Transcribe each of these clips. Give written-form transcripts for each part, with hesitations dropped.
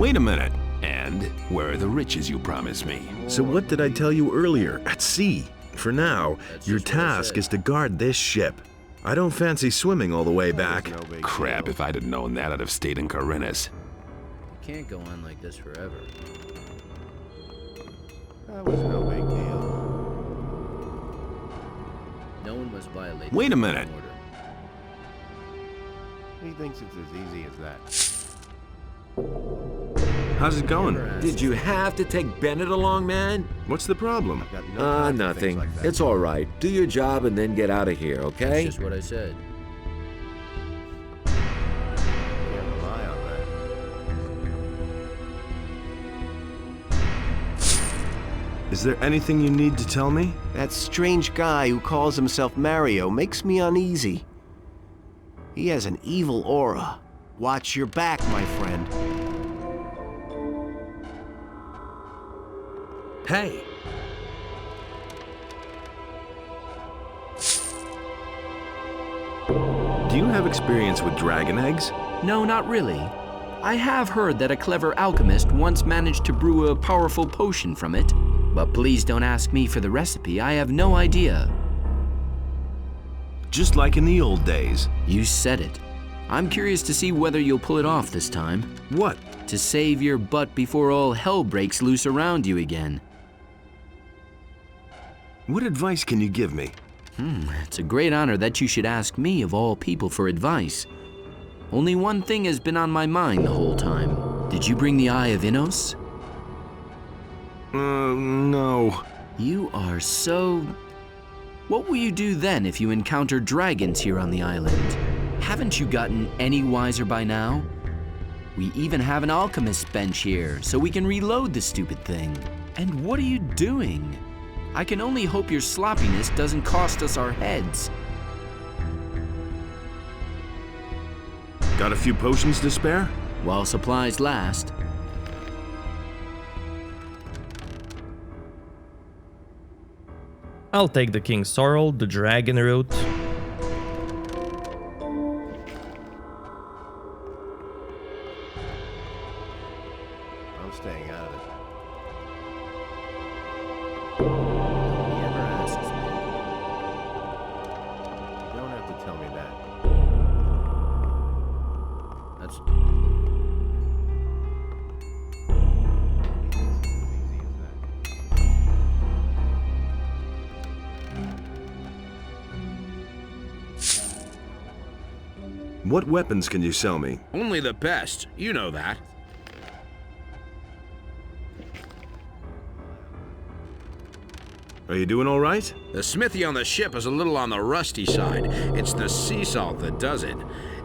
Wait a minute. And where are the riches you promised me? So what did I tell you earlier? At sea. For now, your task is to guard this ship. I don't fancy swimming all the way back. Crap, if I'd have known that, I'd have stayed in Corinthus. You can't go on like this forever. That was no big deal. No one must violate. Wait a minute. Order. He thinks it's as easy as that. How's it going? Did you have to take Bennett along, man? What's the problem? Got no time for Nothing. things like that. It's all right. Do your job and then get out of here, okay? That's just what I said. Can't rely on that. Is there anything you need to tell me? That strange guy who calls himself Mario makes me uneasy. He has an evil aura. Watch your back, my friend. Hey! Do you have experience with dragon eggs? No, not really. I have heard that a clever alchemist once managed to brew a powerful potion from it, but please don't ask me for the recipe. I have no idea. Just like in the old days. You said it. I'm curious to see whether you'll pull it off this time. What? To save your butt before all hell breaks loose around you again. What advice can you give me? It's a great honor that you should ask me of all people for advice. Only one thing has been on my mind the whole time. Did you bring the Eye of Innos? No. You are so... What will you do then if you encounter dragons here on the island? Haven't you gotten any wiser by now? We even have an alchemist bench here, so we can reload the stupid thing. And what are you doing? I can only hope your sloppiness doesn't cost us our heads. Got a few potions to spare? While supplies last. I'll take the King's Sorrel, the Dragon Root. I'm staying out of it. Nobody ever asks me. You don't have to tell me that. That's... He thinks it's as easy as that. What weapons can you sell me? Only the best. You know that. Are you doing all right? The smithy on the ship is a little on the rusty side. It's the sea salt that does it.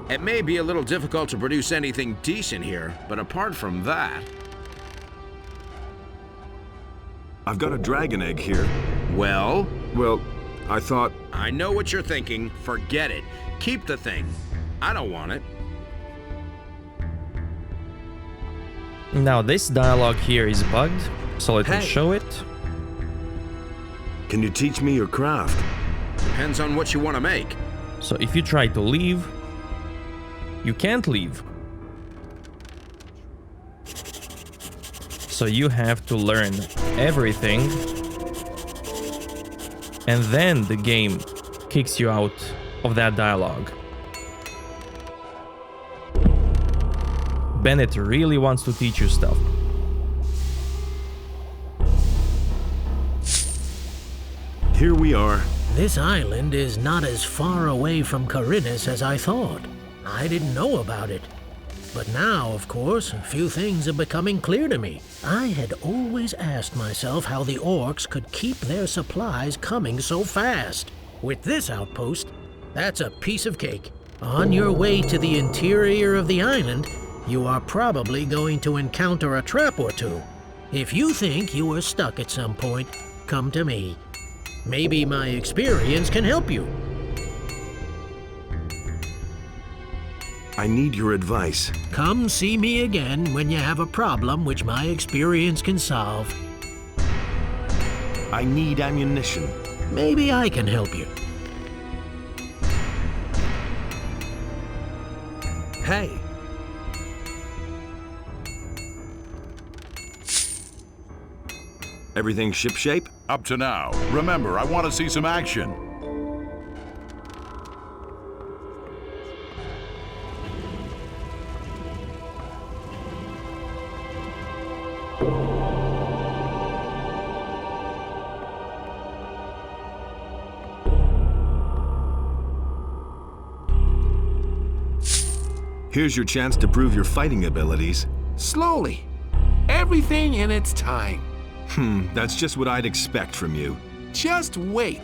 It may be a little difficult to produce anything decent here, but apart from that... I've got a dragon egg here. Well, Well, I thought... I know what you're thinking. Forget it. Keep the thing. I don't want it. Now this dialogue here is bugged, so let me Hey. show it. Can you teach me your craft? Depends on what you want to make. So if you try to leave, you can't leave. So you have to learn everything, and then the game kicks you out of that dialogue. Bennett really wants to teach you stuff. Here we are. This island is not as far away from Corinthus as I thought. I didn't know about it. But now, of course, a few things are becoming clear to me. I had always asked myself how the orcs could keep their supplies coming so fast. With this outpost, that's a piece of cake. On your way to the interior of the island, you are probably going to encounter a trap or two. If you think you are stuck at some point, come to me. Maybe my experience can help you. I need your advice. Come see me again when you have a problem which my experience can solve. I need ammunition. Maybe I can help you. Hey! Everything shipshape? Up to now. Remember, I want to see some action. Here's your chance to prove your fighting abilities. Slowly. Everything in its time. That's just what I'd expect from you. Just wait.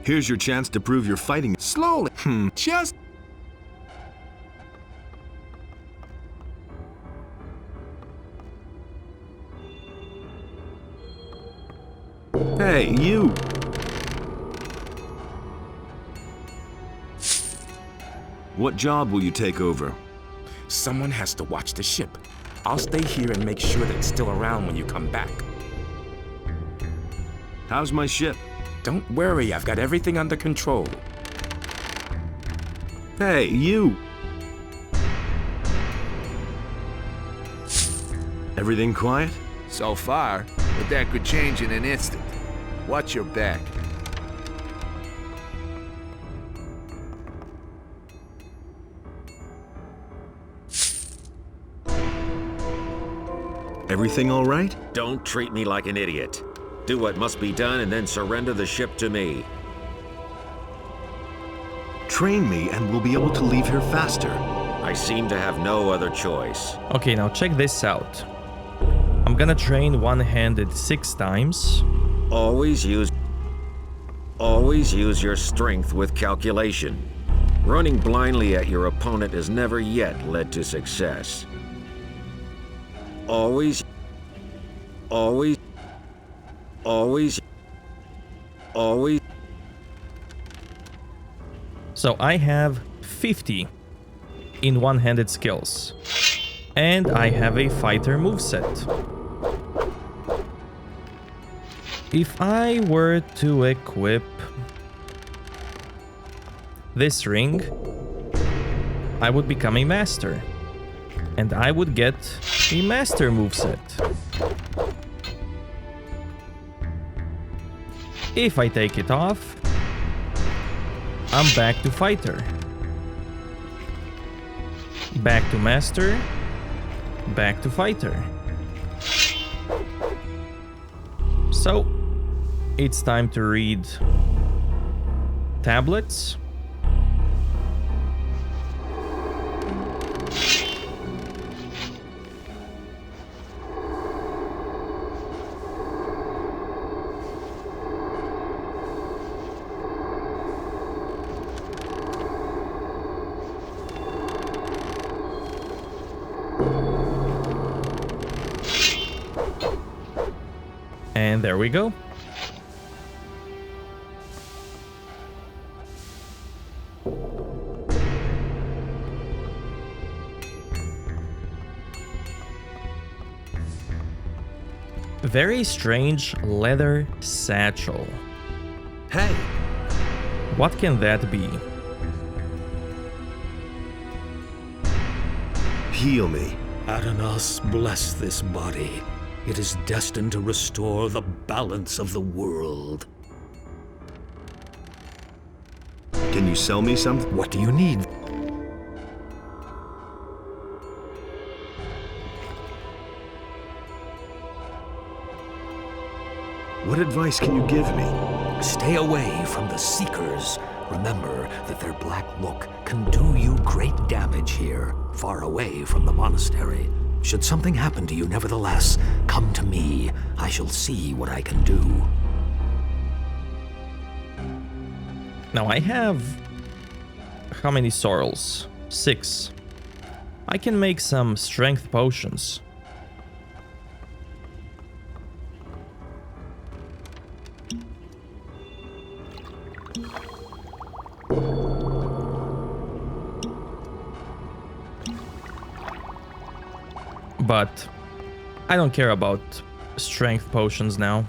Here's your chance to prove your fighting. Slowly. Just... Hey, you! What job will you take over? Someone has to watch the ship. I'll stay here and make sure that it's still around when you come back. How's my ship? Don't worry, I've got everything under control. Hey, you! Everything quiet? So far, but that could change in an instant. Watch your back. Everything all right? Don't treat me like an idiot. Do what must be done and then surrender the ship to me. Train me and we'll be able to leave here faster. I seem to have no other choice. Okay, now check this out. I'm gonna train one-handed 6 times. Always use your strength with calculation. Running blindly at your opponent has never yet led to success. Always. So I have 50 in one-handed skills. And I have a fighter moveset. If I were to equip this ring, I would become a master. And I would get a master moveset. If I take it off, I'm back to fighter. Back to master. Back to fighter. So, it's time to read tablets. And there we go. Very strange leather satchel. Hey! What can that be? Heal me. Adanos, bless this body. It is destined to restore the balance of the world. Can you sell me something? What do you need? What advice can you give me? Stay away from the Seekers. Remember that their black look can do you great damage here, far away from the monastery. Should something happen to you, nevertheless, come to me. I shall see what I can do. Now I have... how many sorrels? 6. I can make some strength potions. But I don't care about strength potions now.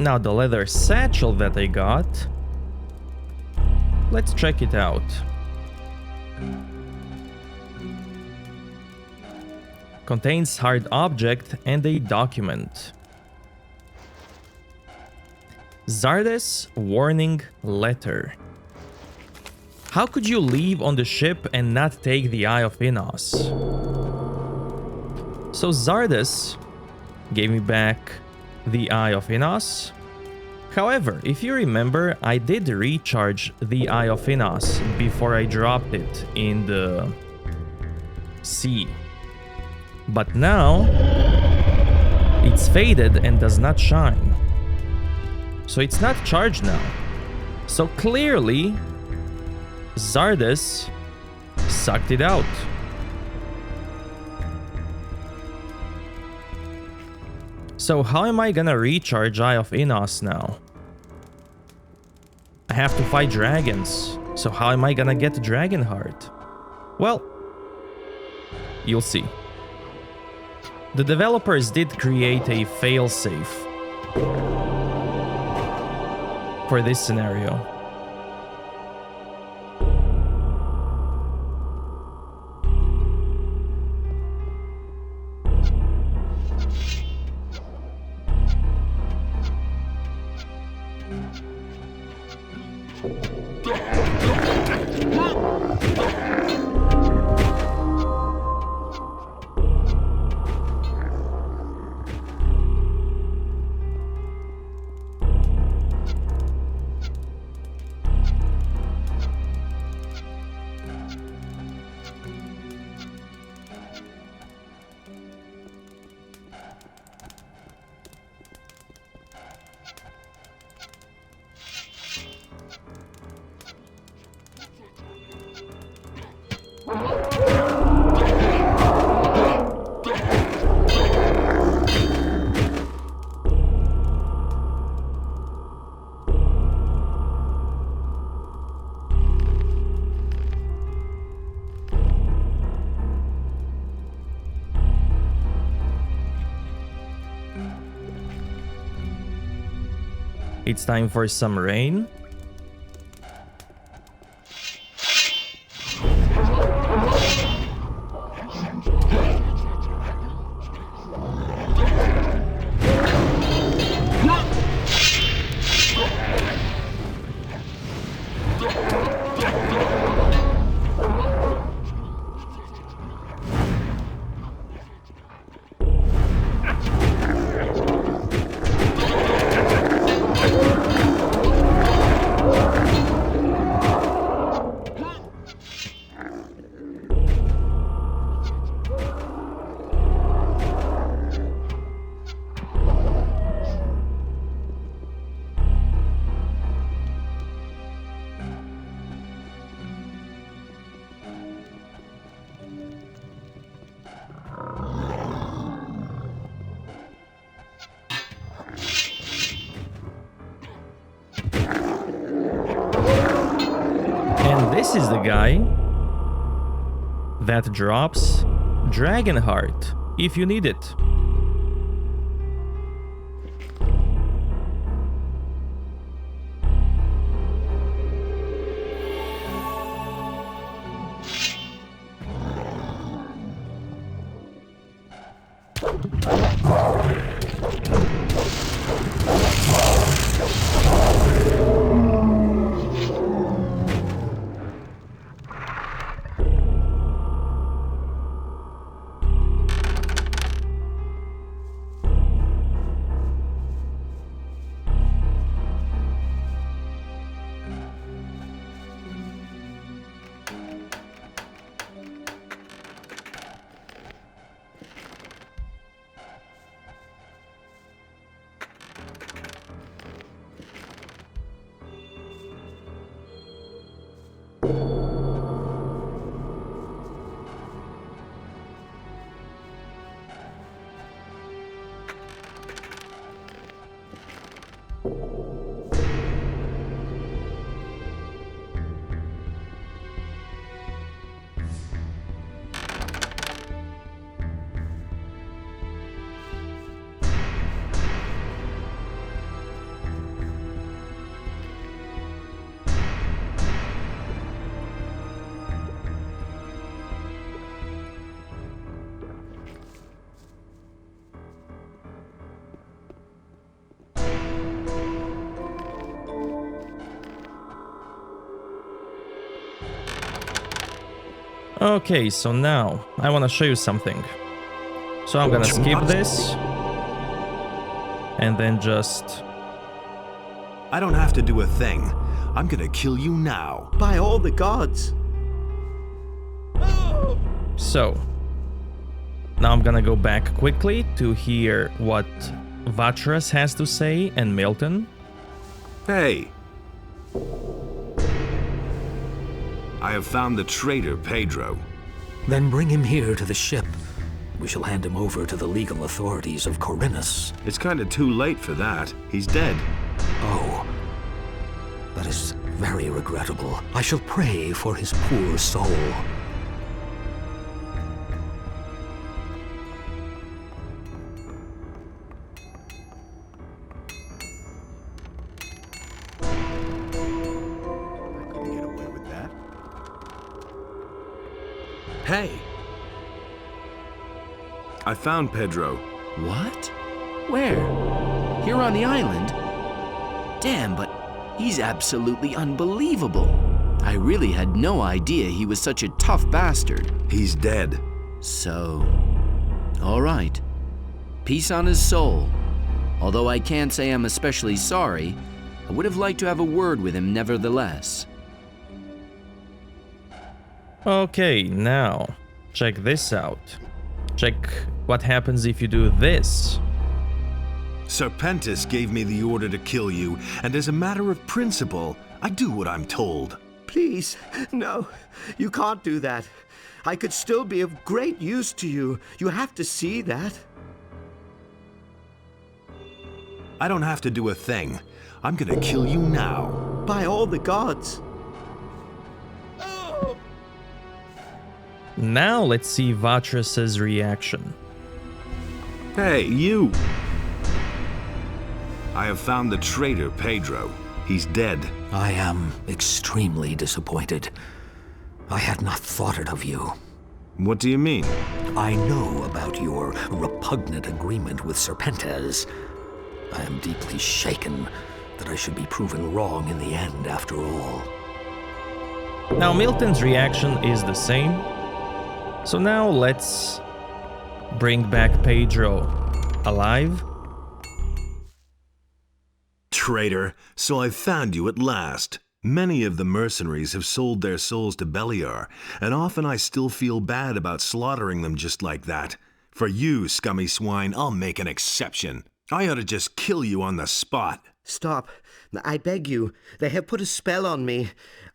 Now the leather satchel that I got. Let's check it out. Contains hard object and a document. Zardes warning letter. How could you leave on the ship and not take the Eye of Innos? So Zardes gave me back the Eye of Innos. However, if you remember, I did recharge the Eye of Innos before I dropped it in the sea. But now, it's faded and does not shine. So it's not charged now. So clearly, Zardes sucked it out. So how am I gonna recharge Eye of Innos now? I have to fight dragons. So how am I gonna get Dragon Heart? Well, you'll see. The developers did create a failsafe for this scenario. It's time for some rain. This is the guy that drops Dragon Heart if you need it. Okay, so now I want to show you something. So I'm gonna skip this and then just... I don't have to do a thing. I'm gonna kill you now. By all the gods. So, now I'm gonna go back quickly to hear what Vatras has to say and Milton. Hey. I have found the traitor, Pedro. Then bring him here to the ship. We shall hand him over to the legal authorities of Corinus. It's kinda too late for that. He's dead. Oh, that is very regrettable. I shall pray for his poor soul. I couldn't get away with that. Hey! I found Pedro. What? Where? Here on the island? Damn, but he's absolutely unbelievable. I really had no idea he was such a tough bastard. He's dead. So, all right. Peace on his soul. Although I can't say I'm especially sorry, I would have liked to have a word with him nevertheless. Okay, now, check this out. Check what happens if you do this. Serpentis gave me the order to kill you, and as a matter of principle, I do what I'm told. Please, no. You can't do that. I could still be of great use to you. You have to see that. I don't have to do a thing. I'm gonna kill you now. By all the gods. Now let's see Vatras' reaction. Hey, you! I have found the traitor, Pedro. He's dead. I am extremely disappointed. I had not thought it of you. What do you mean? I know about your repugnant agreement with Serpentis. I am deeply shaken that I should be proven wrong in the end after all. Now Milton's reaction is the same. So now let's bring back Pedro alive. Traitor, so I've found you at last. Many of the mercenaries have sold their souls to Beliar, and often I still feel bad about slaughtering them just like that. For you, scummy swine, I'll make an exception. I ought to just kill you on the spot. Stop. I beg you. They have put a spell on me.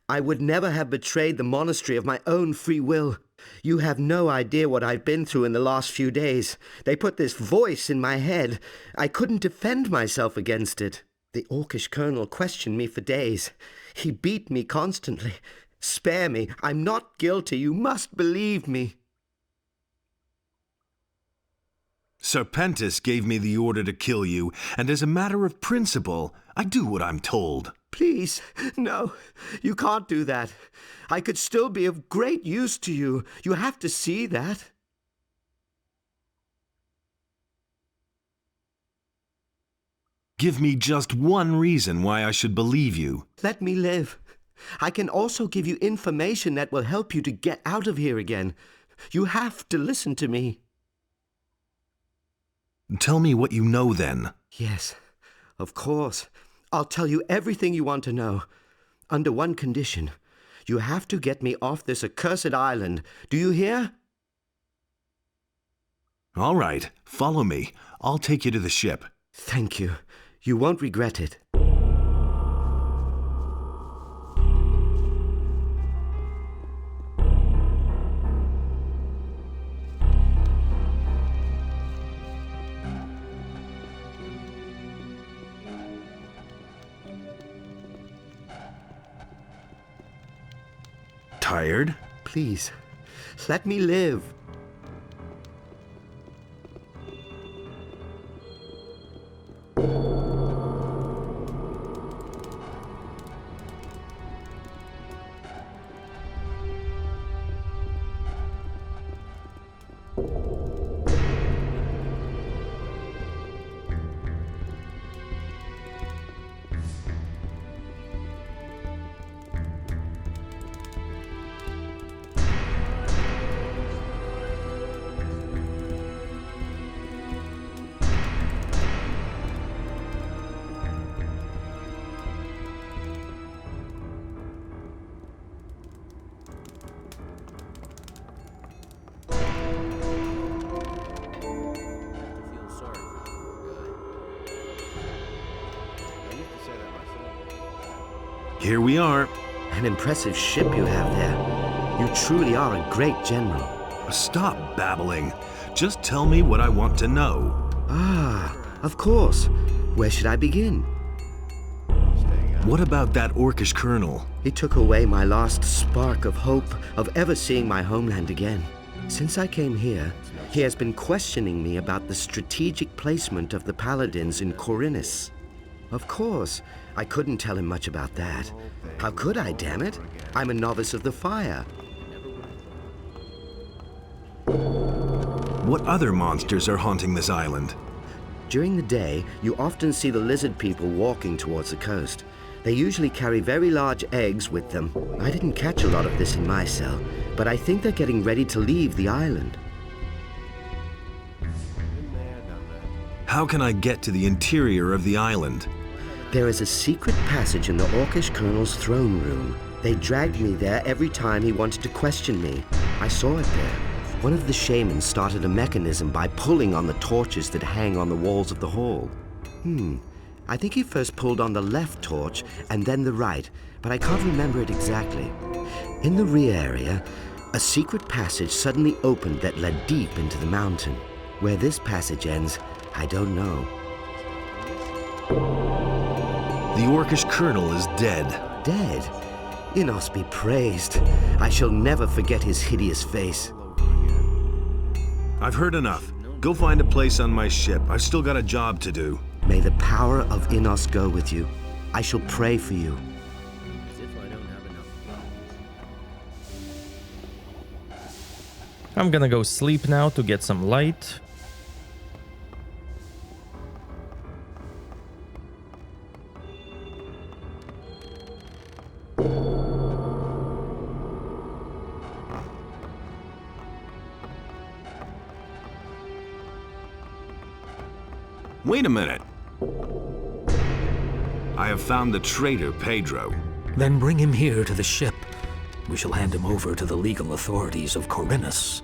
I would never have betrayed the monastery of my own free will. You have no idea what I've been through in the last few days. They put this voice in my head. I couldn't defend myself against it. The Orcish colonel questioned me for days. He beat me constantly. Spare me. I'm not guilty. You must believe me. Serpentis gave me the order to kill you, and as a matter of principle, I do what I'm told. Please, no. You can't do that. I could still be of great use to you. You have to see that. Give me just one reason why I should believe you. Let me live. I can also give you information that will help you to get out of here again. You have to listen to me. Tell me what you know then. Yes, of course. I'll tell you everything you want to know. Under one condition. You have to get me off this accursed island. Do you hear? All right, follow me. I'll take you to the ship. Thank you. You won't regret it. Tired? Please, let me live. Here we are. An impressive ship you have there. You truly are a great general. Stop babbling. Just tell me what I want to know. Ah, of course. Where should I begin? What about that Orcish colonel? He took away my last spark of hope of ever seeing my homeland again. Since I came here, he has been questioning me about the strategic placement of the paladins in Khorinis. Of course, I couldn't tell him much about that. How could I, damn it? I'm a novice of the fire. What other monsters are haunting this island? During the day, you often see the lizard people walking towards the coast. They usually carry very large eggs with them. I didn't catch a lot of this in my cell, but I think they're getting ready to leave the island. How can I get to the interior of the island? There is a secret passage in the Orcish colonel's throne room. They dragged me there every time he wanted to question me. I saw it there. One of the shamans started a mechanism by pulling on the torches that hang on the walls of the hall. I think he first pulled on the left torch and then the right, but I can't remember it exactly. In the rear area, a secret passage suddenly opened that led deep into the mountain. Where this passage ends, I don't know. The Orcish colonel is dead. Dead? Innos be praised. I shall never forget his hideous face. I've heard enough. Go find a place on my ship. I've still got a job to do. May the power of Innos go with you. I shall pray for you. As if I don't have enough problems. I'm gonna go sleep now to get some light. Wait a minute. I have found the traitor Pedro. Then bring him here to the ship. We shall hand him over to the legal authorities of Khorinis.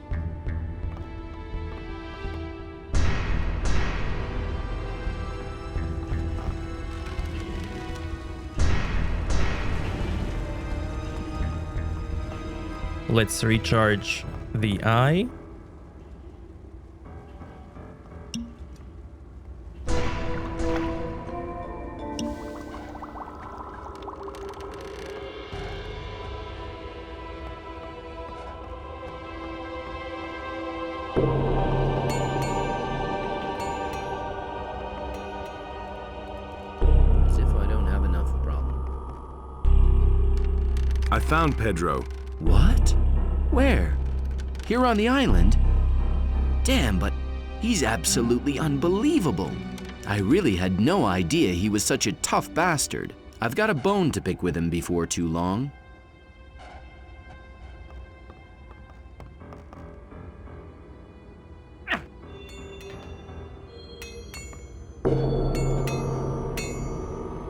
Let's recharge the eye. As if I don't have enough problem. I found Pedro. What? Where? Here on the island? Damn, but he's absolutely unbelievable. I really had no idea he was such a tough bastard. I've got a bone to pick with him before too long.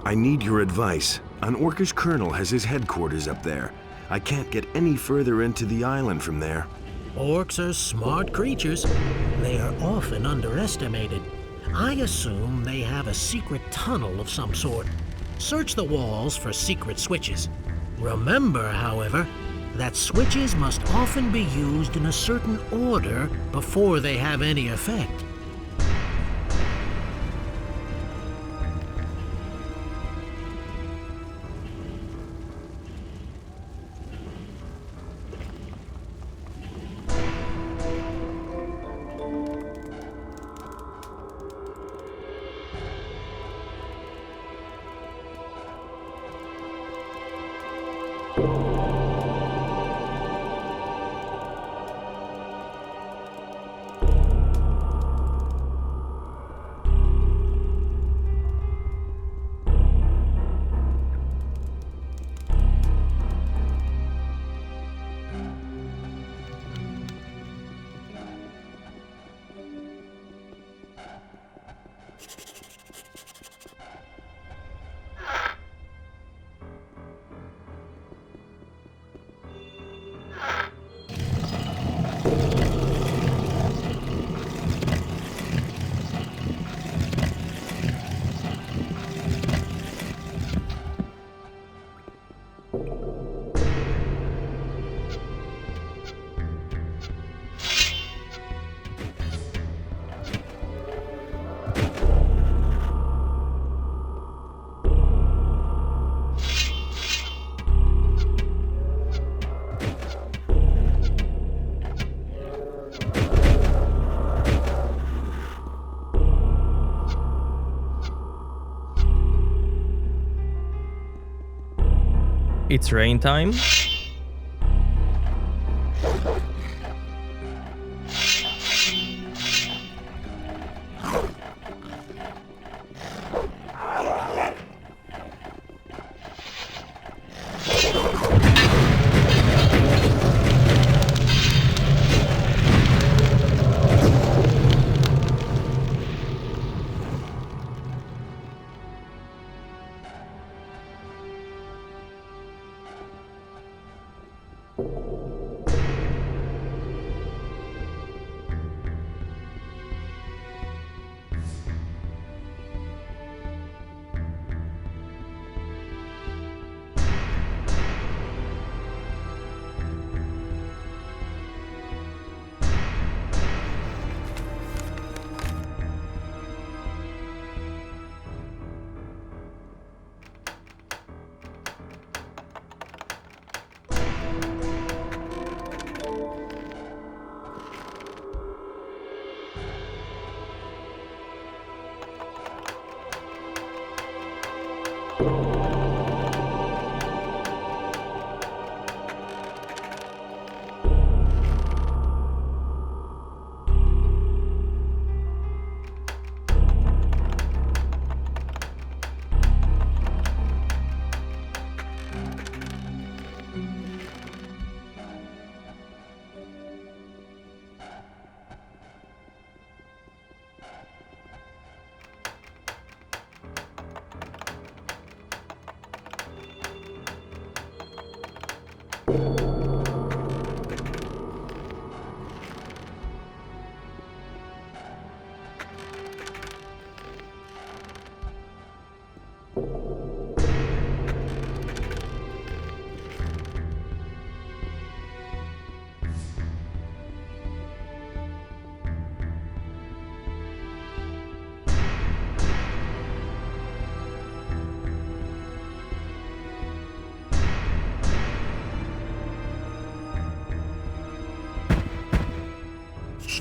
I need your advice. An Orcish colonel has his headquarters up there. I can't get any further into the island from there. Orcs are smart creatures. They are often underestimated. I assume they have a secret tunnel of some sort. Search the walls for secret switches. Remember, however, that switches must often be used in a certain order before they have any effect. It's rain time.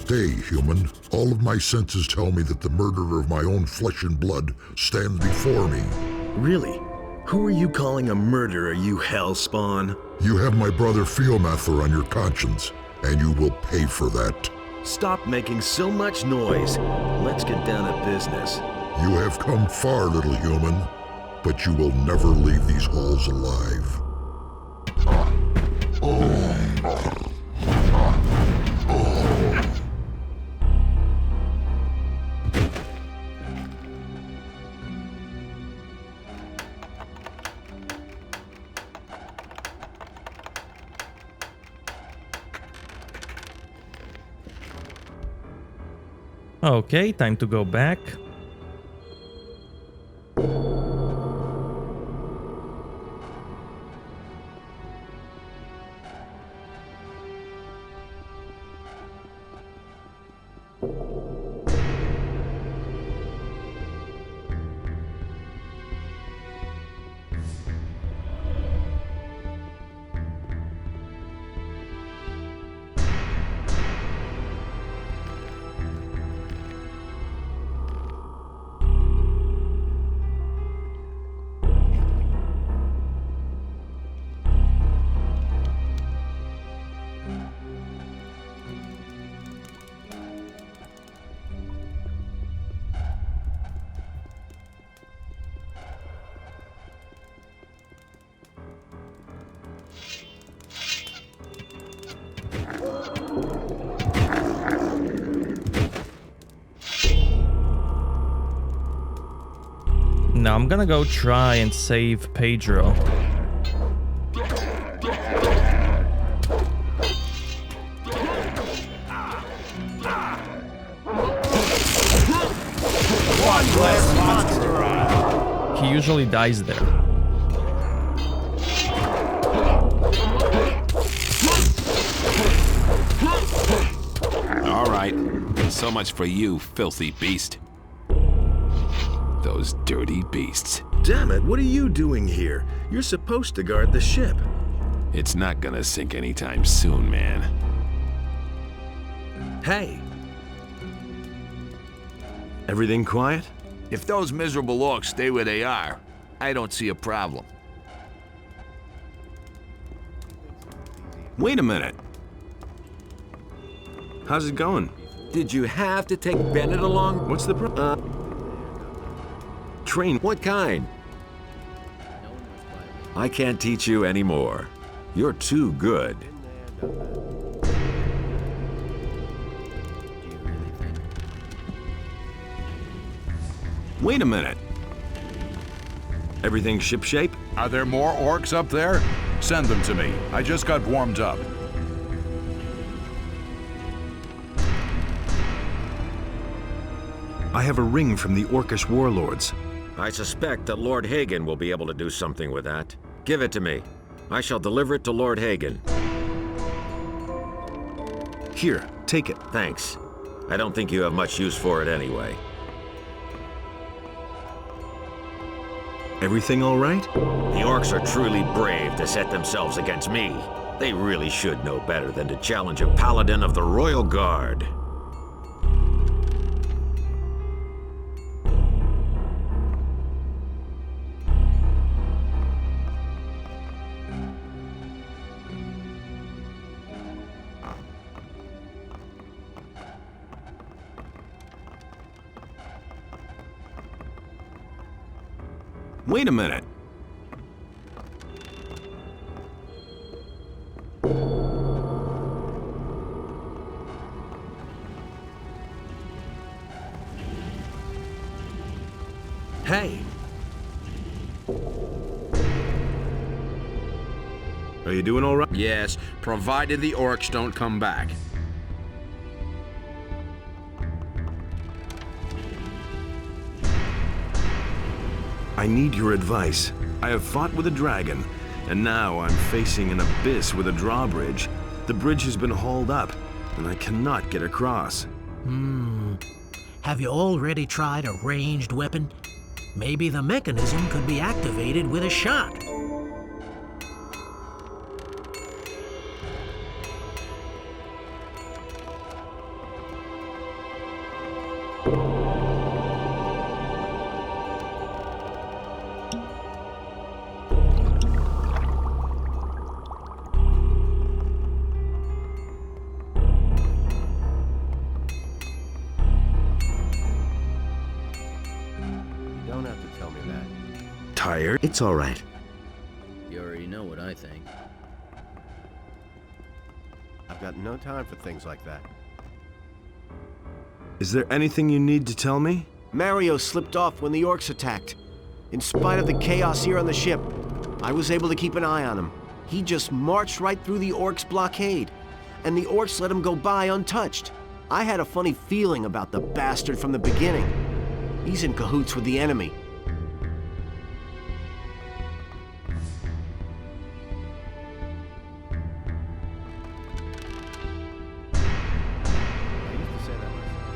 Stay, human. All of my senses tell me that the murderer of my own flesh and blood stands before me. Really? Who are you calling a murderer, you hellspawn? You have my brother Feomather on your conscience, and you will pay for that. Stop making so much noise. Let's get down to business. You have come far, little human, but you will never leave these halls alive. Okay, time to go back. Now I'm gonna go try and save Pedro. He usually dies there. All right, so much for you, filthy beast. Those dirty beasts. Damn it, what are you doing here? You're supposed to guard the ship. It's not gonna sink anytime soon, man. Hey! Everything quiet? If those miserable orcs stay where they are, I don't see a problem. Wait a minute. How's it going? Did you have to take Bennett along? What's the train? What kind? I can't teach you anymore. You're too good. Wait a minute. Everything shipshape? Are there more orcs up there? Send them to me. I just got warmed up. I have a ring from the Orcish warlords. I suspect that Lord Hagen will be able to do something with that. Give it to me. I shall deliver it to Lord Hagen. Here, take it. Thanks. I don't think you have much use for it anyway. Everything all right? The orcs are truly brave to set themselves against me. They really should know better than to challenge a paladin of the Royal Guard. Wait a minute. Hey! Are you doing all right? Yes, provided the orcs don't come back. I need your advice. I have fought with a dragon, and now I'm facing an abyss with a drawbridge. The bridge has been hauled up, and I cannot get across. Have you already tried a ranged weapon? Maybe the mechanism could be activated with a shot. You don't have to tell me that. Tired? It's all right. You already know what I think. I've got no time for things like that. Is there anything you need to tell me? Mario slipped off when the orcs attacked. In spite of the chaos here on the ship, I was able to keep an eye on him. He just marched right through the orcs' blockade, and the orcs let him go by untouched. I had a funny feeling about the bastard from the beginning. He's in cahoots with the enemy. I used to say that myself.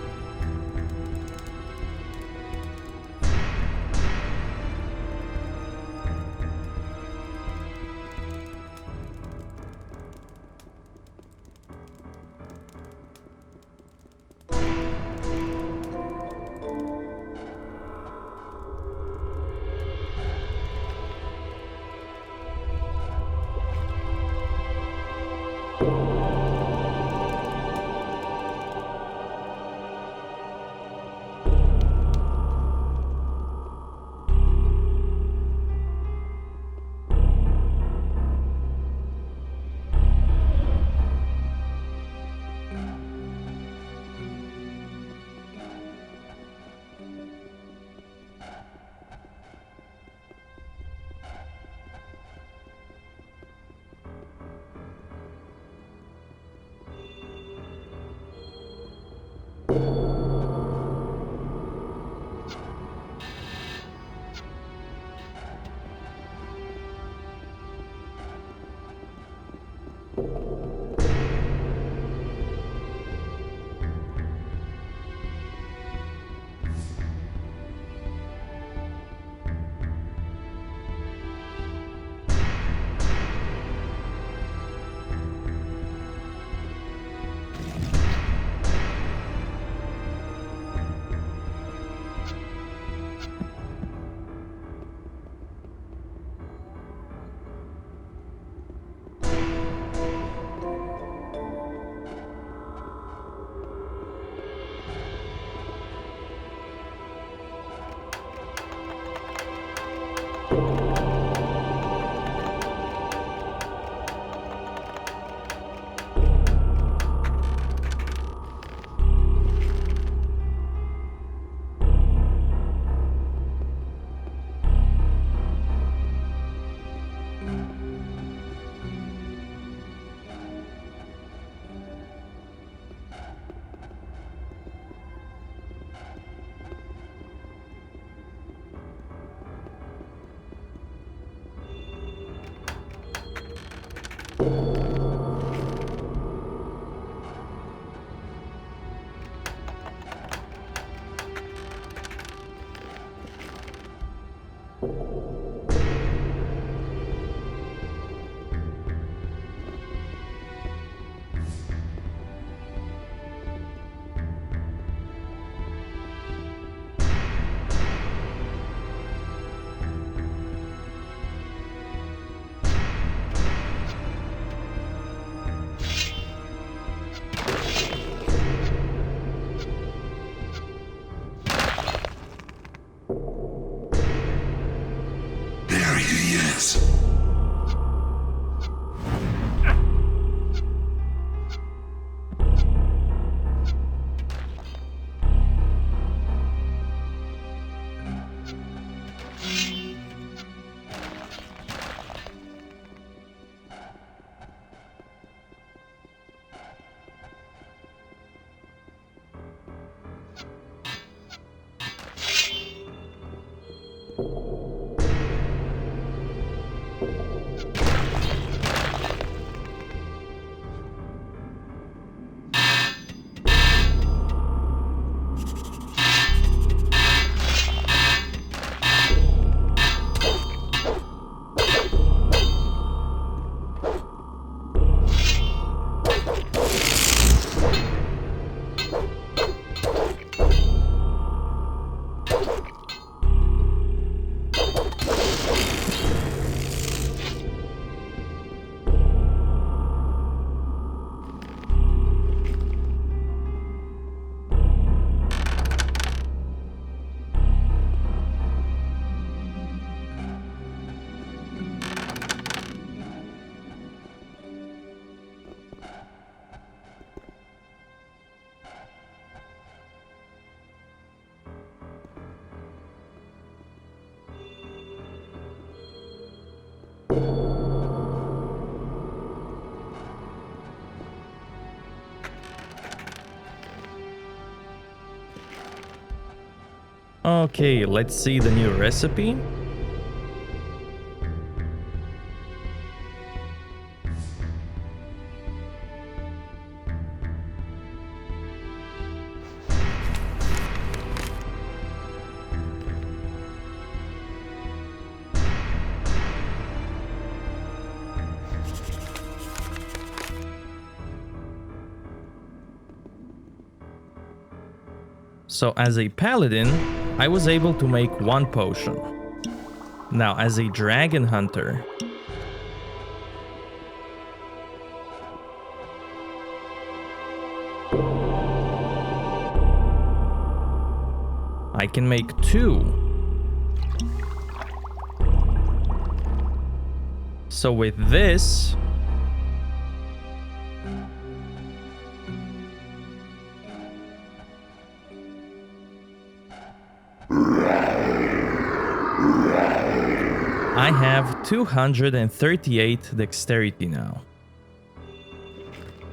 There he is. Okay, let's see the new recipe. So as a paladin, I was able to make 1 potion. Now as a dragon hunter, I can make 2. So with this, I have 238 dexterity now.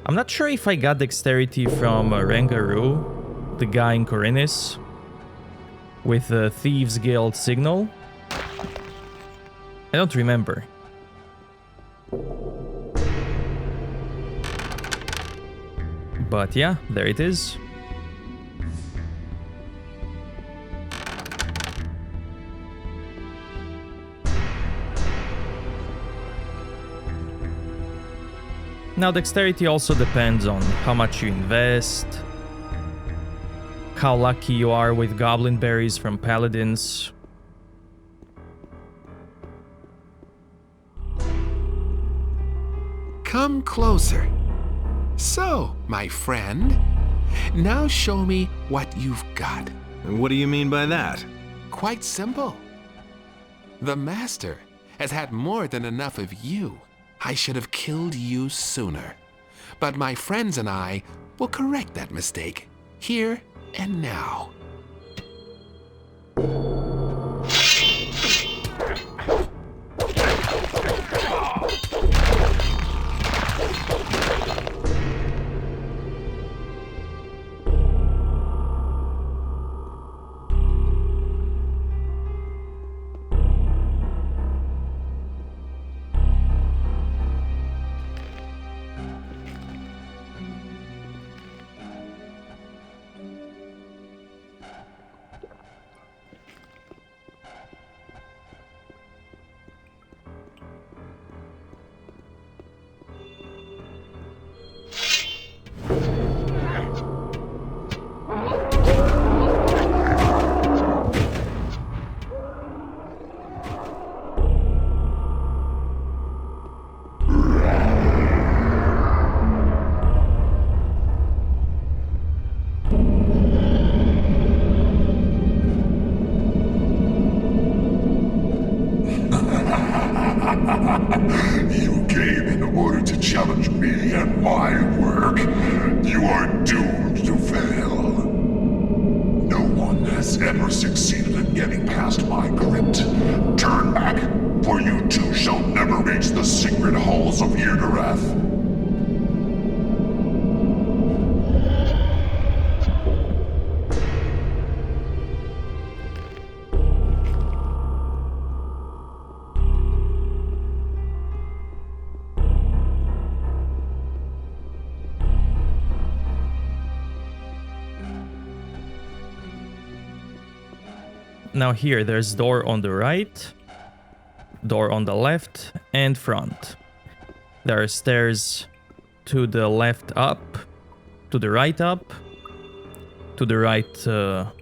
I'm not sure if I got dexterity from Rengaru, the guy in Corinis, with the Thieves Guild signal. I don't remember. But yeah, there it is. Now, dexterity also depends on how much you invest, how lucky you are with goblin berries from paladins. Come closer. So, my friend, now show me what you've got. And what do you mean by that? Quite simple. The Master has had more than enough of you. I should have killed you sooner. But my friends and I will correct that mistake, here and now. You came in order to challenge me and my work. You are doomed to fail. No one has ever succeeded in getting past my crypt. Turn back, for you too shall never reach the secret halls of Yggdrath. Now here, there's door on the right, door on the left, and front. There are stairs to the left up, to the right up, to the right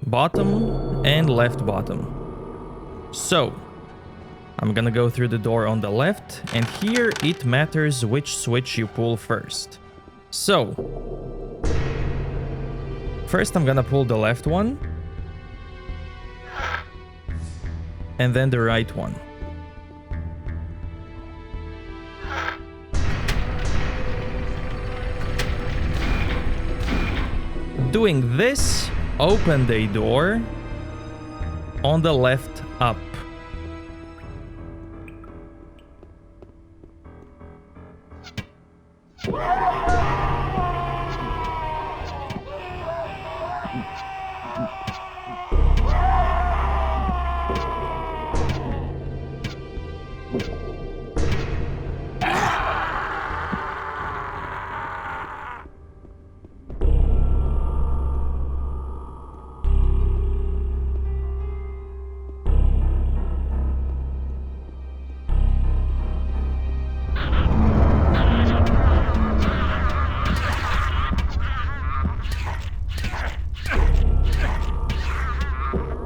bottom, and left bottom. So, I'm gonna go through the door on the left, and here it matters which switch you pull first. So, first I'm gonna pull the left one, and then the right one. Doing this opened a door on the left up.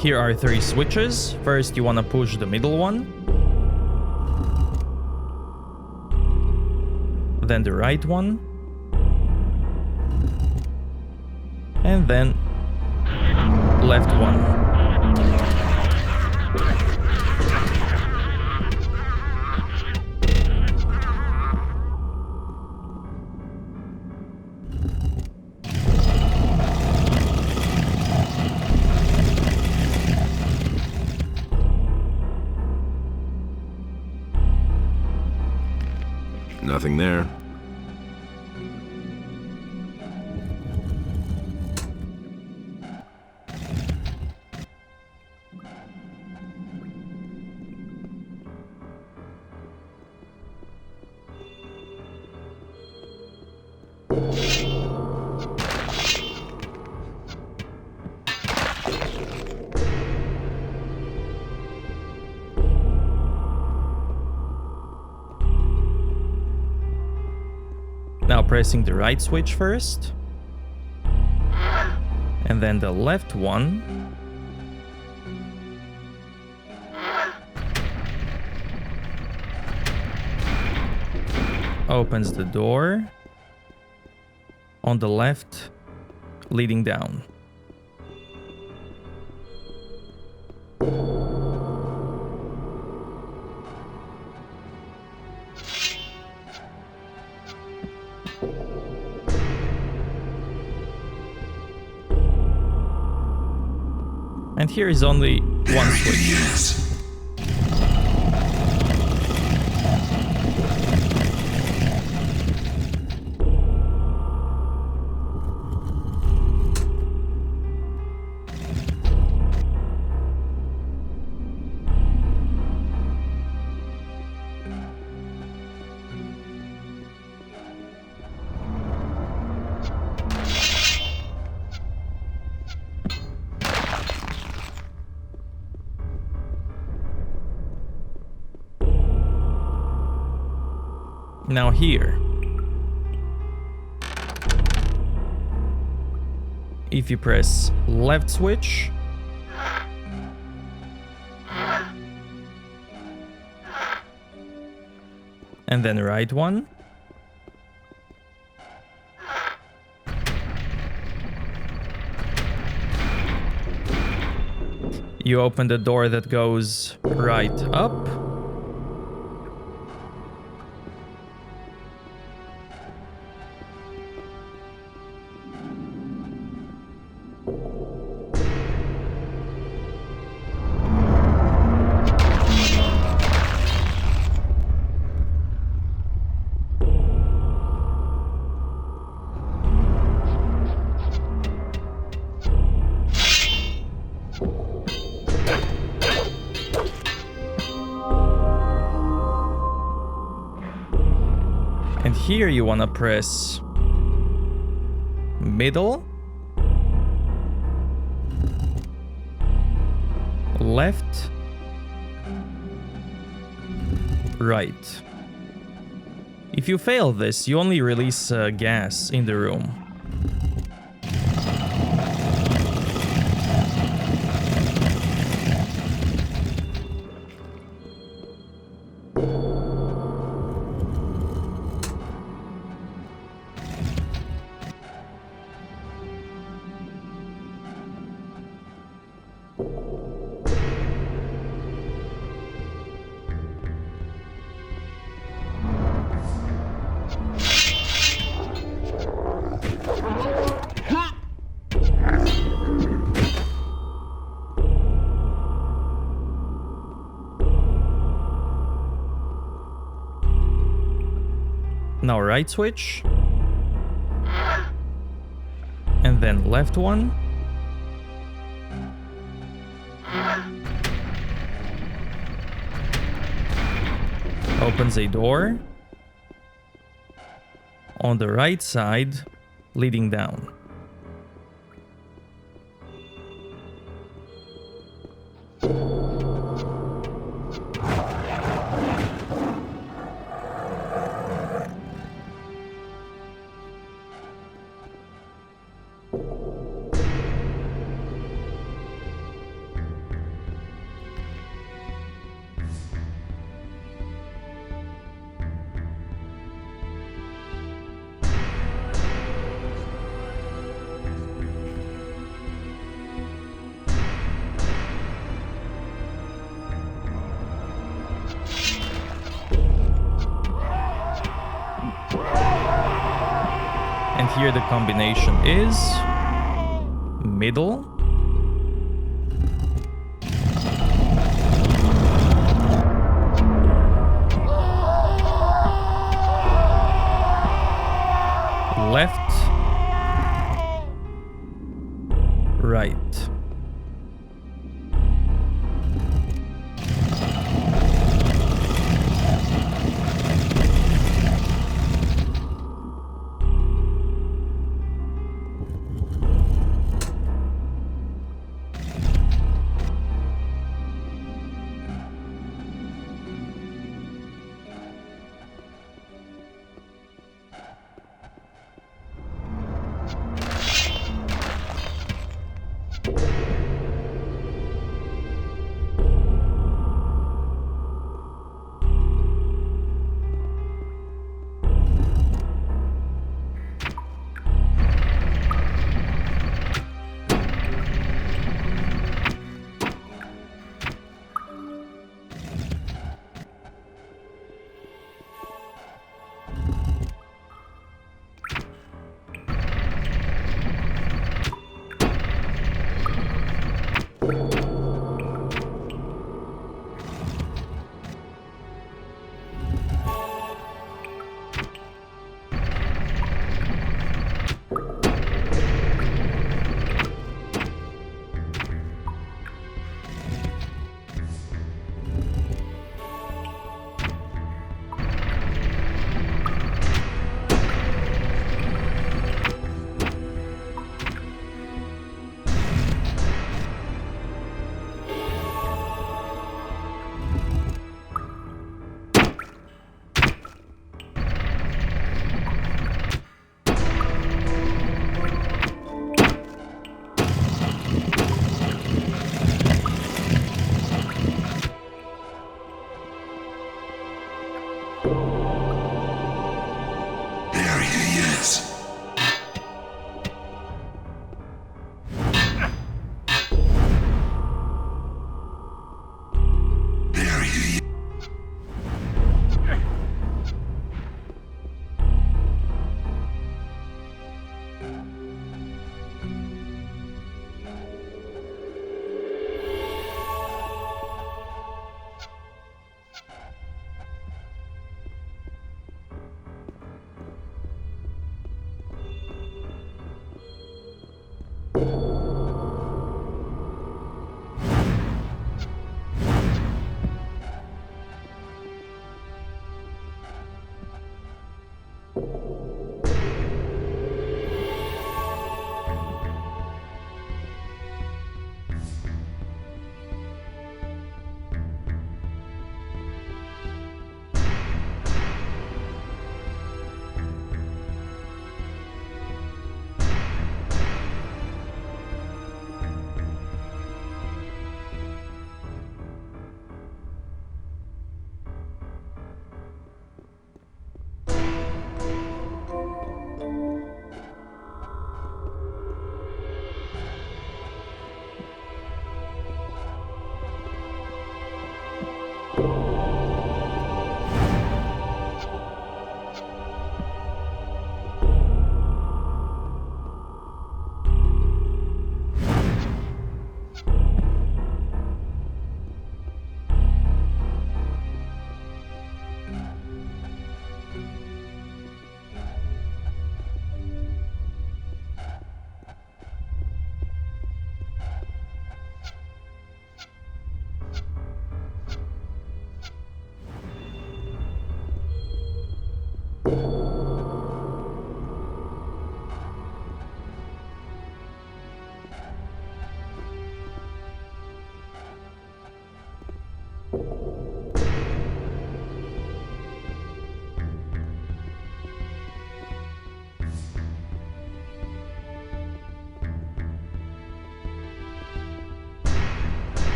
Here are 3 switches. First, you want to push the middle one. Then the right one. And then left one. Nothing there. Now pressing the right switch first, and then the left one, opens the door on the left, leading down. And here is only one switch. Now here, if you press left switch, and then right one, you open the door that goes right up. And here you want to press middle, left, right. If you fail this, you only release gas in the room. Now right switch, and then left one, opens a door on the right side leading down. And here the combination is middle, left, right.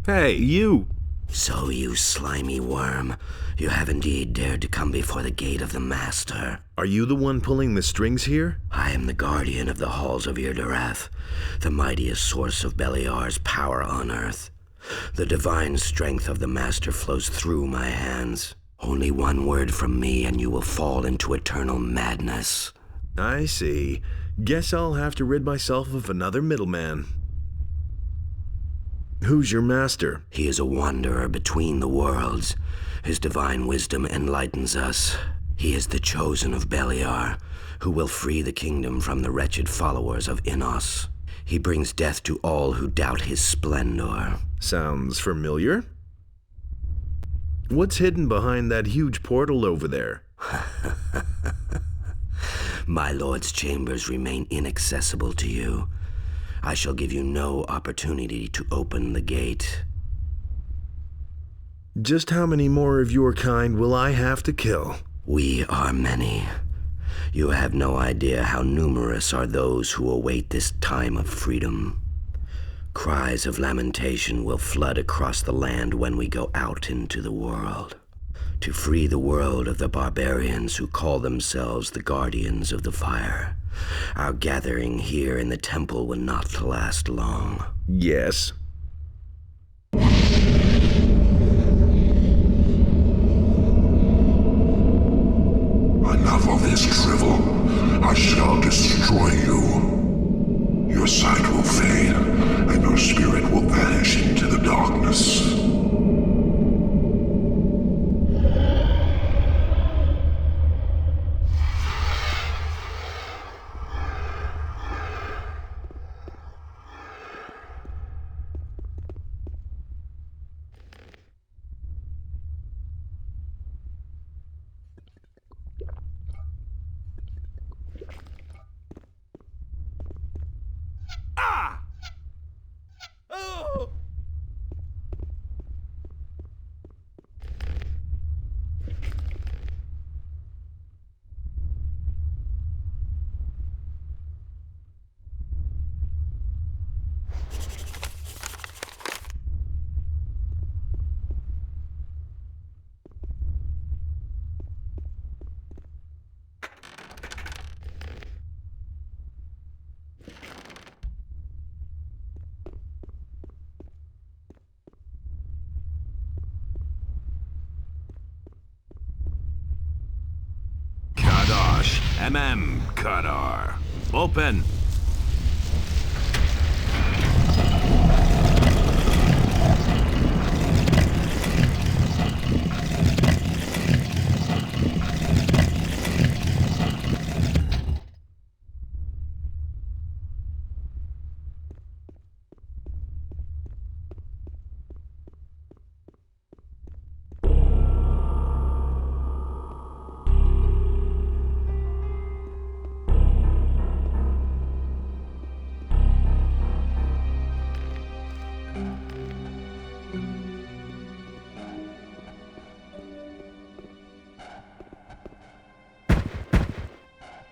Hey, you! So, you slimy worm, you have indeed dared to come before the gate of the Master. Are you the one pulling the strings here? I am the guardian of the halls of Yrderath, the mightiest source of Beliar's power on earth. The divine strength of the Master flows through my hands. Only one word from me and you will fall into eternal madness. I see. Guess I'll have to rid myself of another middleman. Who's your master? He is a wanderer between the worlds. His divine wisdom enlightens us. He is the chosen of Beliar, who will free the kingdom from the wretched followers of Innos. He brings death to all who doubt his splendor. Sounds familiar. What's hidden behind that huge portal over there? My lord's chambers remain inaccessible to you. I shall give you no opportunity to open the gate. Just how many more of your kind will I have to kill? We are many. You have no idea how numerous are those who await this time of freedom. Cries of lamentation will flood across the land when we go out into the world, to free the world of the barbarians who call themselves the Guardians of the Fire. Our gathering here in the temple will not last long. Yes. Enough of this drivel. I shall destroy you. Your sight will fade, and your spirit will vanish into the darkness. Kadosh, Kadar. Open.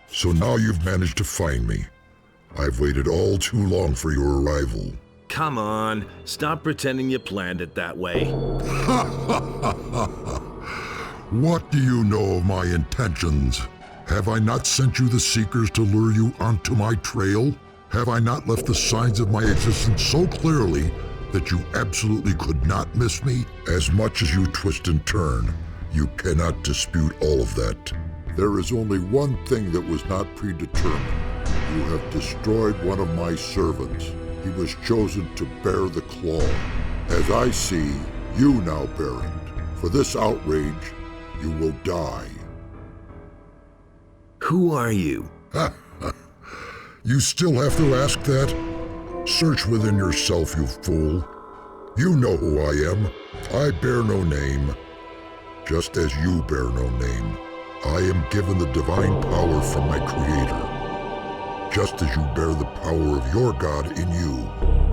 So now you've managed to find me. I've waited all too long for your arrival. Come on, stop pretending you planned it that way. What do you know of my intentions? Have I not sent you the Seekers to lure you onto my trail? Have I not left the signs of my existence so clearly that you absolutely could not miss me? As much as you twist and turn, you cannot dispute all of that. There is only one thing that was not predetermined. You have destroyed one of my servants. He was chosen to bear the claw. As I see, you now bear it. For this outrage, you will die. Who are you? You still have to ask that? Search within yourself, you fool. You know who I am. I bear no name, just as you bear no name. I am given the divine power from my Creator, just as you bear the power of your God in you.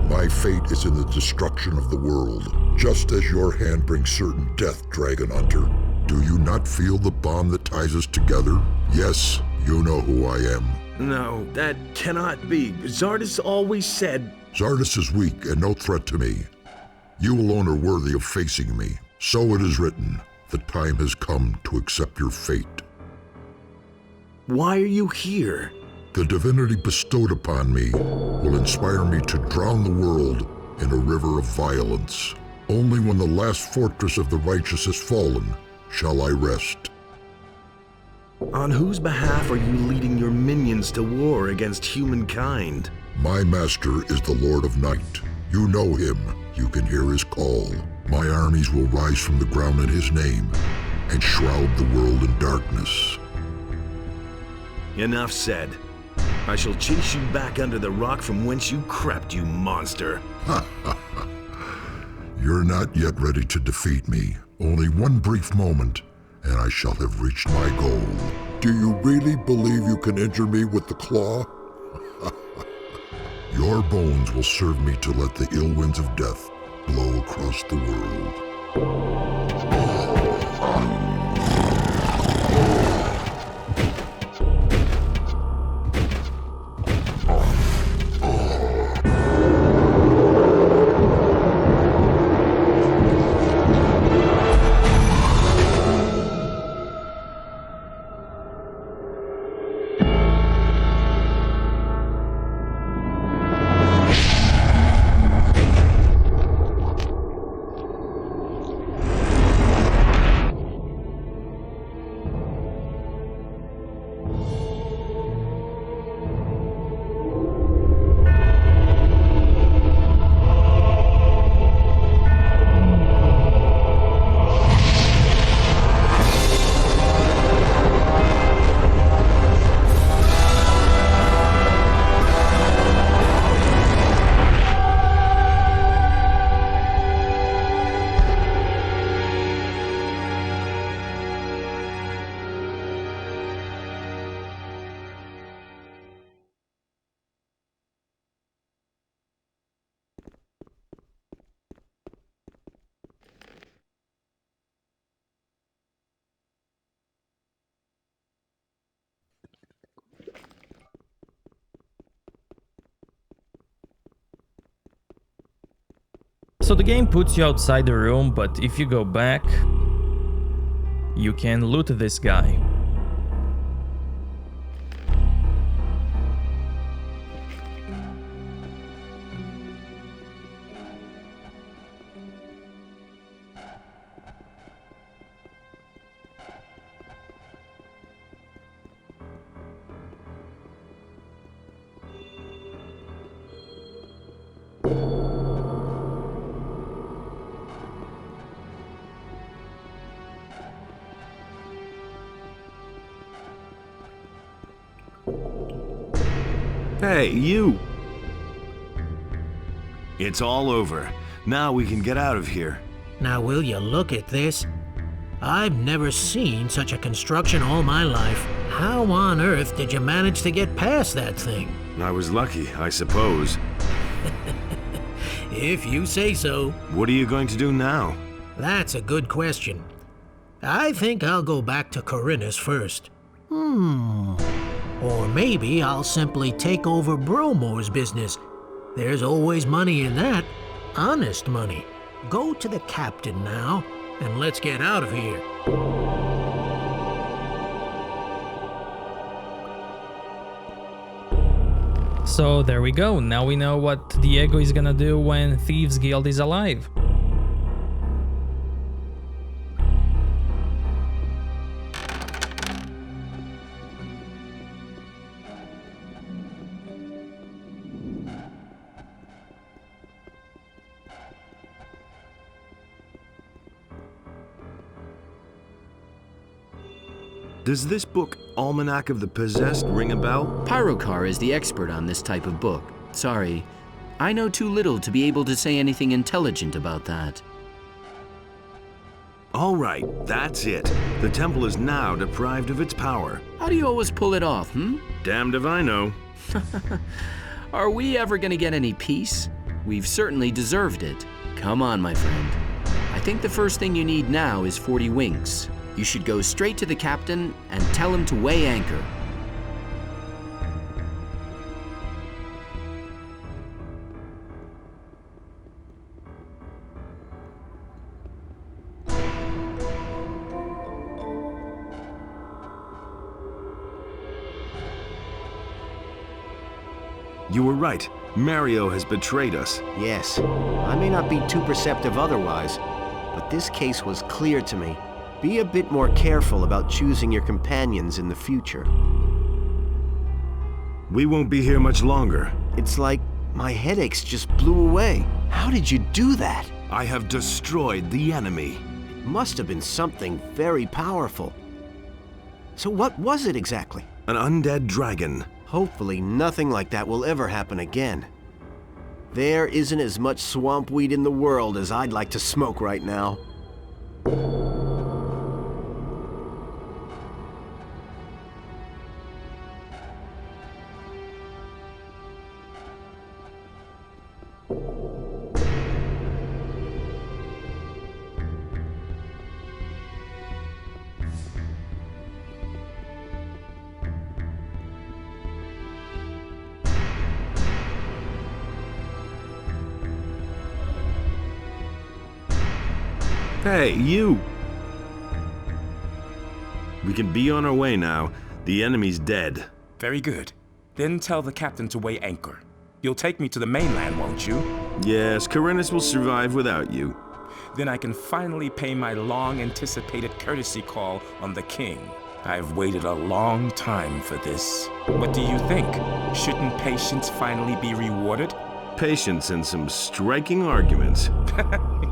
My fate is in the destruction of the world, just as your hand brings certain death, Dragon Hunter. Do you not feel the bond that ties us together? Yes, you know who I am. No, that cannot be. Zardus always said... Zardus is weak and no threat to me. You alone are worthy of facing me. So it is written. The time has come to accept your fate. Why are you here? The divinity bestowed upon me will inspire me to drown the world in a river of violence. Only when the last fortress of the righteous has fallen shall I rest. On whose behalf are you leading your minions to war against humankind? My master is the Lord of Night. You know him. You can hear his call. My armies will rise from the ground in his name and shroud the world in darkness. Enough said. I shall chase you back under the rock from whence you crept, you monster. You're not yet ready to defeat me. Only one brief moment, and I shall have reached my goal. Do you really believe you can injure me with the claw? Your bones will serve me to let the ill winds of death blow across the world. So the game puts you outside the room, but if you go back, you can loot this guy. Hey, you! It's all over. Now we can get out of here. Now will you look at this? I've never seen such a construction all my life. How on earth did you manage to get past that thing? I was lucky, I suppose. If you say so. What are you going to do now? That's a good question. I think I'll go back to Corinus first. Or maybe I'll simply take over Bromore's business. There's always money in that. Honest money. Go to the captain now, and let's get out of here. So there we go. Now we know what Diego is gonna do when Thieves Guild is alive. Does this book, Almanac of the Possessed, ring a bell? Pyrocar is the expert on this type of book. Sorry, I know too little to be able to say anything intelligent about that. All right, that's it. The temple is now deprived of its power. How do you always pull it off, Damned if I know. Are we ever gonna get any peace? We've certainly deserved it. Come on, my friend. I think the first thing you need now is 40 winks. You should go straight to the captain and tell him to weigh anchor. You were right. Mario has betrayed us. Yes, I may not be too perceptive otherwise, but this case was clear to me. Be a bit more careful about choosing your companions in the future. We won't be here much longer. It's like my headaches just blew away. How did you do that? I have destroyed the enemy. It must have been something very powerful. So what was it exactly? An undead dragon. Hopefully nothing like that will ever happen again. There isn't as much swamp weed in the world as I'd like to smoke right now. Hey, you! We can be on our way now. The enemy's dead. Very good. Then tell the captain to weigh anchor. You'll take me to the mainland, won't you? Yes, Corinus will survive without you. Then I can finally pay my long-anticipated courtesy call on the king. I've waited a long time for this. What do you think? Shouldn't patience finally be rewarded? Patience and some striking arguments.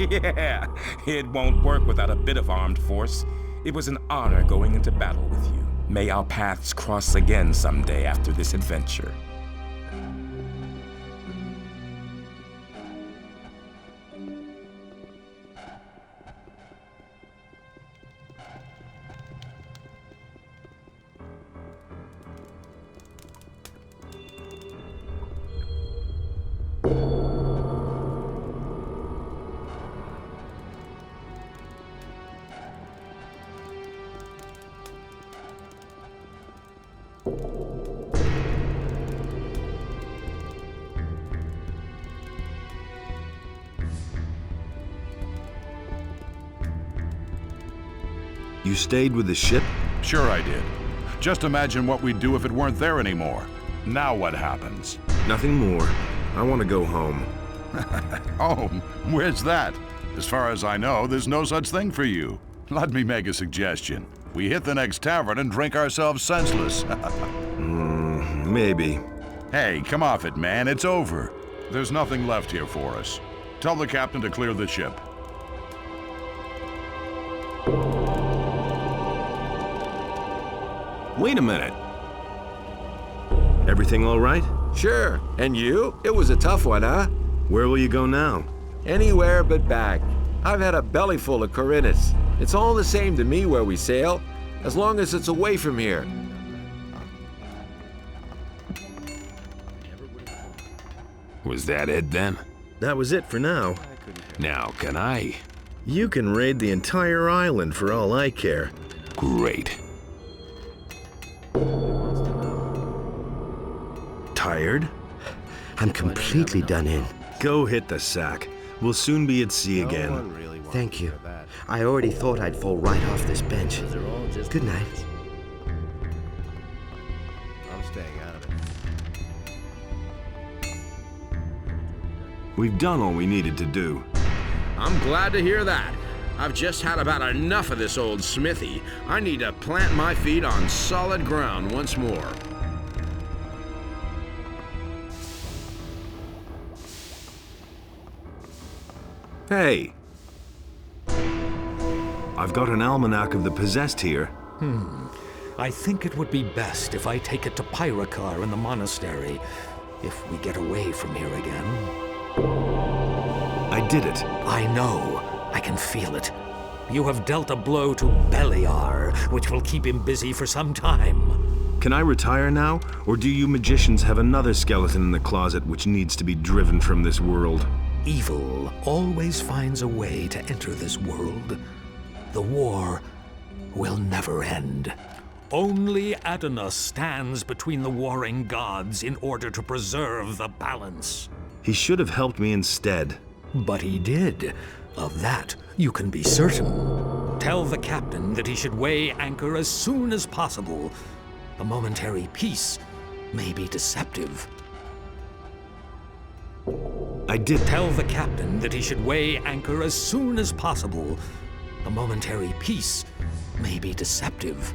Yeah, it won't work without a bit of armed force. It was an honor going into battle with you. May our paths cross again someday after this adventure. You stayed with the ship? Sure I did. Just imagine what we'd do if it weren't there anymore. Now what happens? Nothing more. I want to go home. Home? Where's that? As far as I know, there's no such thing for you. Let me make a suggestion. We hit the next tavern and drink ourselves senseless. Maybe. Hey, come off it, man. It's over. There's nothing left here for us. Tell the captain to clear the ship. Wait a minute. Everything all right? Sure. And you? It was a tough one, huh? Where will you go now? Anywhere but back. I've had a belly full of Corinus. It's all the same to me where we sail, as long as it's away from here. Was that it then? That was it for now. Now, can I? You can raid the entire island for all I care. Great. Tired? I'm completely done in. Go hit the sack. We'll soon be at sea again. Thank you. I already thought I'd fall right off this bench. Good night. I'm staying out of it. We've done all we needed to do. I'm glad to hear that. I've just had about enough of this old smithy. I need to plant my feet on solid ground once more. Hey! I've got an almanac of the possessed here. I think it would be best if I take it to Pyrakar in the monastery, if we get away from here again. I did it. I know. I can feel it. You have dealt a blow to Beliar, which will keep him busy for some time. Can I retire now, or do you magicians have another skeleton in the closet which needs to be driven from this world? Evil always finds a way to enter this world. The war will never end. Only Adonis stands between the warring gods in order to preserve the balance. He should have helped me instead. But he did. Of that, you can be certain. Tell the captain that he should weigh anchor as soon as possible. A momentary peace may be deceptive. I did. Tell the captain that he should weigh anchor as soon as possible. A momentary peace may be deceptive.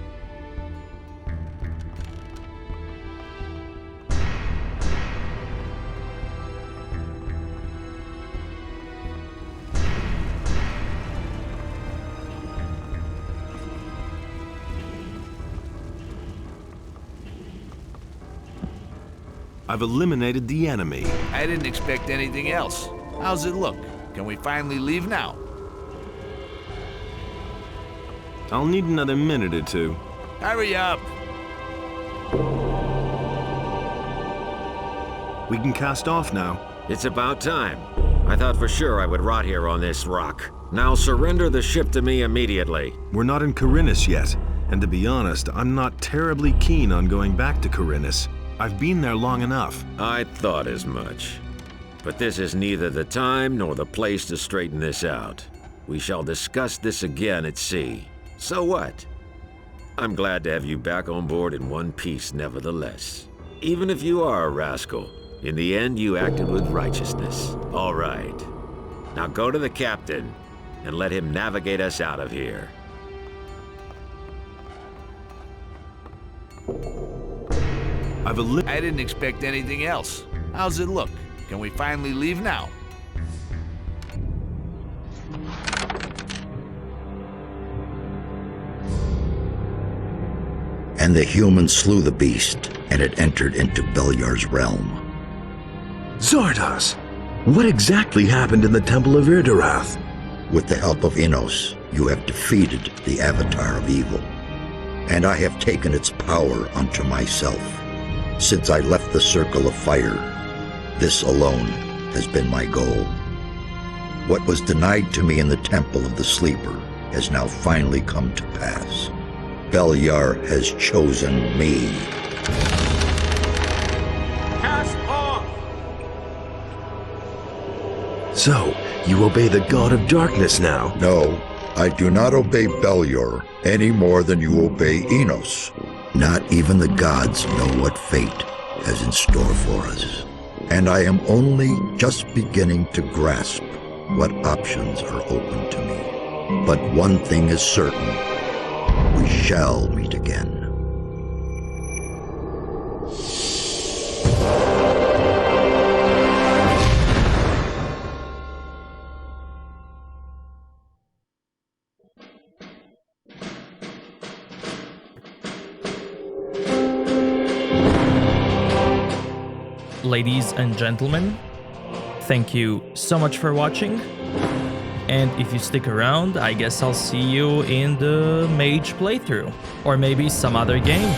I've eliminated the enemy. I didn't expect anything else. How's it look? Can we finally leave now? I'll need another minute or two. Hurry up! We can cast off now. It's about time. I thought for sure I would rot here on this rock. Now surrender the ship to me immediately. We're not in Corinus yet, and to be honest, I'm not terribly keen on going back to Corinus. I've been there long enough. I thought as much. But this is neither the time nor the place to straighten this out. We shall discuss this again at sea. So what? I'm glad to have you back on board in one piece nevertheless. Even if you are a rascal, in the end you acted with righteousness. All right. Now go to the captain and let him navigate us out of here. I didn't expect anything else. How's it look? Can we finally leave now? And the humans slew the beast, and it entered into Beliar's realm. Zardos! What exactly happened in the Temple of Irdarath? With the help of Innos, you have defeated the Avatar of Evil, and I have taken its power unto myself. Since I left the Circle of Fire, this alone has been my goal. What was denied to me in the Temple of the Sleeper has now finally come to pass. Beliar has chosen me. Cast off! So, you obey the God of Darkness now? No, I do not obey Belior any more than you obey Enos. Not even the gods know what fate has in store for us. And I am only just beginning to grasp what options are open to me. But one thing is certain. We shall meet again. Ladies and gentlemen, thank you so much for watching. And if you stick around, I guess I'll see you in the Mage playthrough. Or maybe some other game.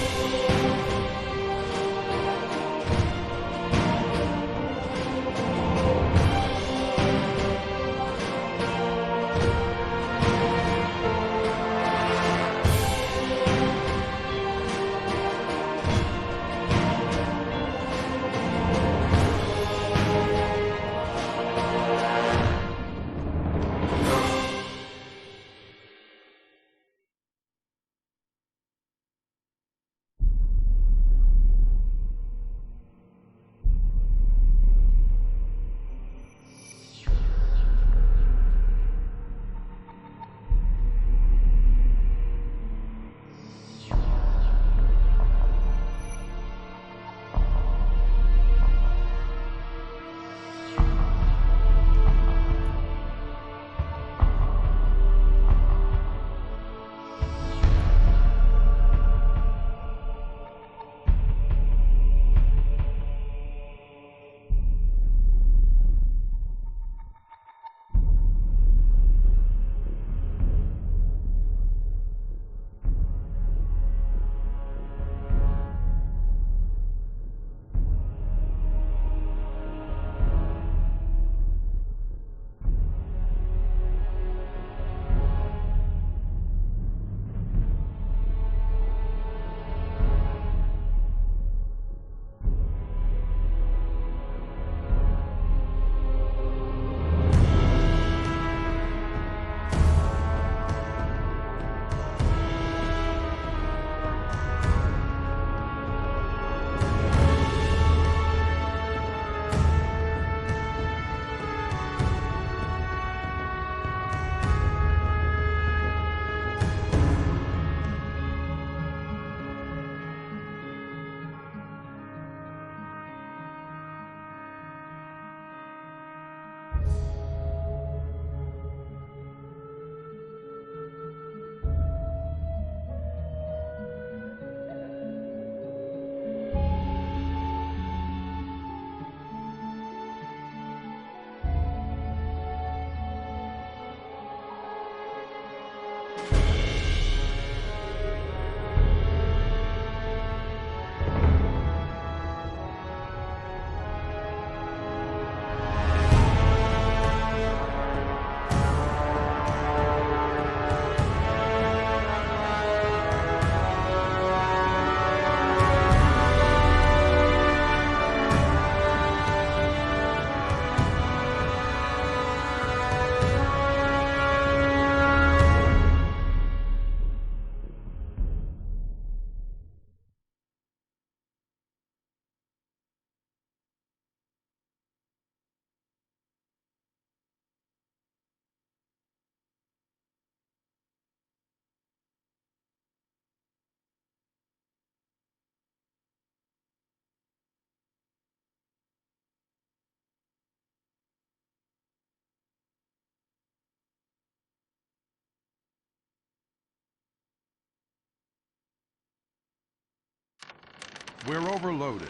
We're overloaded.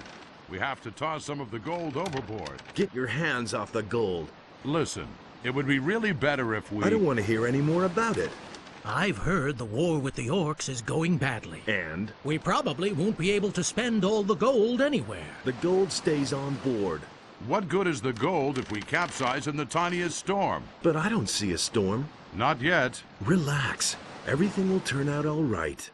We have to toss some of the gold overboard. Get your hands off the gold. Listen, it would be really better if we... I don't want to hear any more about it. I've heard the war with the orcs is going badly. And? We probably won't be able to spend all the gold anywhere. The gold stays on board. What good is the gold if we capsize in the tiniest storm? But I don't see a storm. Not yet. Relax. Everything will turn out all right.